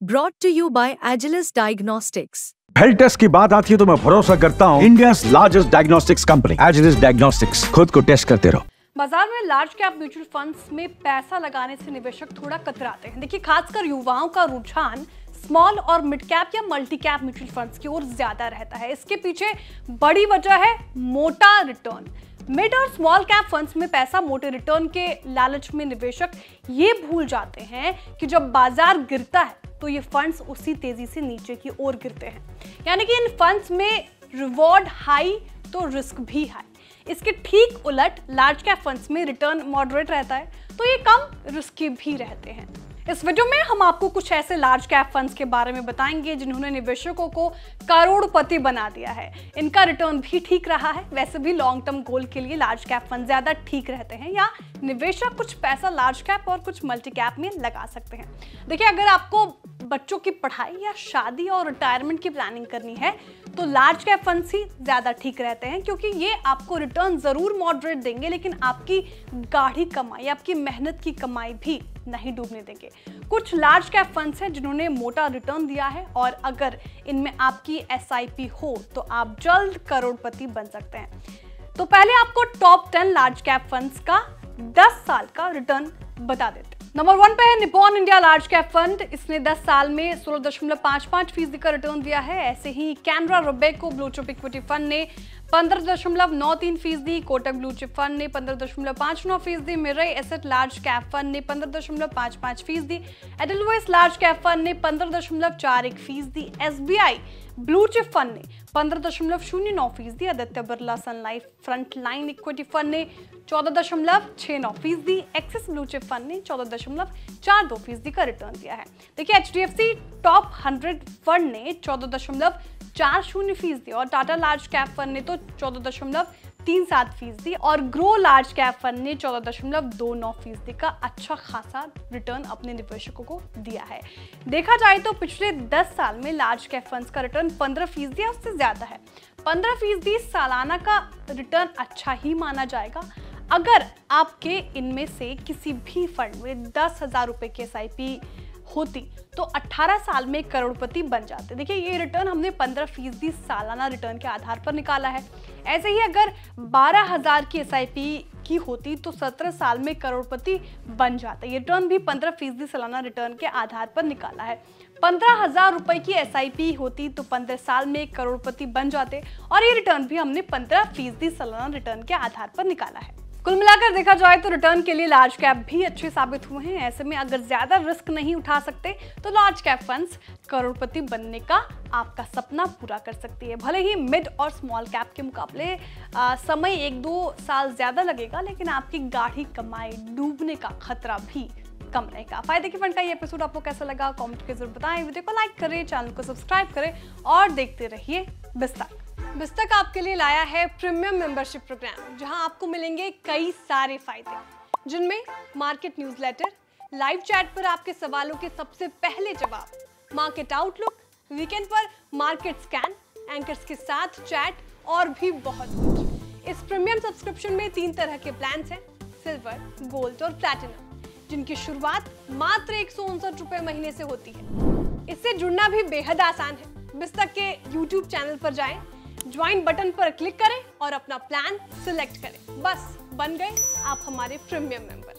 Brought to you by Agilus Diagnostics. Health test की बात आती है तो मैं भरोसा करता हूँ India largest diagnostics company Agilus diagnostics. खुद को टेस्ट करते रहो। बाजार में लार्ज कैप म्यूचुअल फंड्स में पैसा लगाने से निवेशक थोड़ा कतराते हैं। देखिए, खासकर युवाओं का रुझान स्मॉल और मिड कैप या मल्टी कैप म्यूचुअल फंड्स की ओर ज्यादा रहता है। इसके पीछे बड़ी वजह है मोटा रिटर्न। मिड और स्मॉल कैप फंड्स में पैसा मोटे रिटर्न के लालच में निवेशक ये भूल जाते हैं कि जब बाजार गिरता है तो ये फंड्स उसी तेजी से नीचे की ओर गिरते हैं। यानी कि इन फंड्स में रिवॉर्ड हाई तो रिस्क भी हाई। इसके ठीक उलट लार्ज कैप फंड्स में रिटर्न मॉडरेट रहता है तो ये कम रिस्की भी रहते हैं। इस वीडियो में हम आपको कुछ ऐसे लार्ज कैप फंड्स के बारे में बताएंगे जिन्होंने निवेशकों को करोड़पति बना दिया है। इनका रिटर्न भी ठीक रहा है। वैसे भी लॉन्ग टर्म गोल के लिए लार्ज कैप फंड ज्यादा ठीक रहते हैं, या निवेशक कुछ पैसा लार्ज कैप और कुछ मल्टी कैप में लगा सकते हैं। देखिए, अगर आपको बच्चों की पढ़ाई या शादी और रिटायरमेंट की प्लानिंग करनी है तो लार्ज कैप फंड्स ही ज्यादा ठीक रहते हैं, क्योंकि ये आपको रिटर्न जरूर मॉडरेट देंगे लेकिन आपकी गाढ़ी कमाई, आपकी मेहनत की कमाई भी नहीं डूबने देंगे। कुछ लार्ज कैप फंड्स हैं जिन्होंने मोटा रिटर्न दिया है और अगर इनमें आपकी एसआईपी हो तो आप जल्द करोड़पति बन सकते हैं। तो पहले आपको टॉप 10 लार्ज कैप फंड्स का 10 साल का रिटर्न बता देते हैं। नंबर 1 पे है Nippon India large cap fund. इसने 10 साल में 16.55% का रिटर्न दिया है। ऐसे ही Canara Robeco blue chip equity fund ने 15.93%, कोटक ब्लू चिप फंड ने 15.59%, Mirae asset large cap fund ने 15.55%, एडलवाइस लार्ज कैप फंड ने 15.41%, एसबीआई ब्लू चिप फंड ने 15.09%, Aditya Birla sun life front line equity fund ने 14.69%, एक्सिस ब्लू चिप फंड ने 14.42% का return दिया है। देखिए, एचडीएफसी टॉप 100 फंड ने 14.40% और टाटा लार्ज कैप फंड ने तो 14.37% और ग्रो लार्ज कैप फंड ने 14.29% का अच्छा खासा रिटर्न अपने निवेशकों को दिया है। देखा जाए तो पिछले 10 साल में लार्ज कैप फंड्स का रिटर्न 15% या उससे ज्यादा है। 15% सालाना का रिटर्न अच्छा ही माना जाएगा। अगर आपके इनमें से किसी भी फंड में 10,000 रुपए की एसआईपी होती तो 18 साल में करोड़पति बन जाते। देखिए, ये रिटर्न हमने 15% सालाना रिटर्न के आधार पर निकाला है। ऐसे ही अगर 12,000 की एसआईपी की होती तो 17 साल में करोड़पति बन जाते। ये रिटर्न भी 15% सालाना रिटर्न के आधार पर निकाला है। 15,000 रुपए की एसआईपी होती तो 15 साल में करोड़पति बन जाते और ये रिटर्न भी हमने 15% सालाना रिटर्न के आधार पर निकाला है। कुल मिलाकर देखा जाए तो रिटर्न के लिए लार्ज कैप भी अच्छे साबित हुए हैं। ऐसे में अगर ज्यादा रिस्क नहीं उठा सकते तो लार्ज कैप फंड्स करोड़पति बनने का आपका सपना पूरा कर सकती है। भले ही मिड और स्मॉल कैप के मुकाबले समय 1-2 साल ज्यादा लगेगा, लेकिन आपकी गाढ़ी कमाई डूबने का खतरा भी कम रहेगा। फायदे के फंड का ये एपिसोड आपको कैसा लगा कमेंट करके जरूर बताएं। वीडियो को लाइक करें, चैनल को सब्सक्राइब करें और देखते रहिए बिस्तक। बिस्तक आपके लिए लाया है प्रीमियम मेंबरशिप प्रोग्राम, जहां आपको मिलेंगे कई सारे फायदे, जिनमें मार्केट न्यूज़लेटर, लाइव चैट पर आपके सवालों के सबसे पहले जवाब, मार्केट आउटलुक, वीकेंड पर मार्केट स्कैन, एंकर्स के साथ चैट और भी बहुत कुछ। इस प्रीमियम सब्सक्रिप्शन में 3 तरह के प्लान्स हैं, सिल्वर, गोल्ड और प्लैटिनम, जिनकी शुरुआत मात्र 159 रुपए महीने से होती है। इससे जुड़ना भी बेहद आसान है। बिस्तक के YouTube चैनल पर जाएं, ज्वाइन बटन पर क्लिक करें और अपना प्लान सिलेक्ट करें। बस बन गए आप हमारे प्रीमियम मेंबर।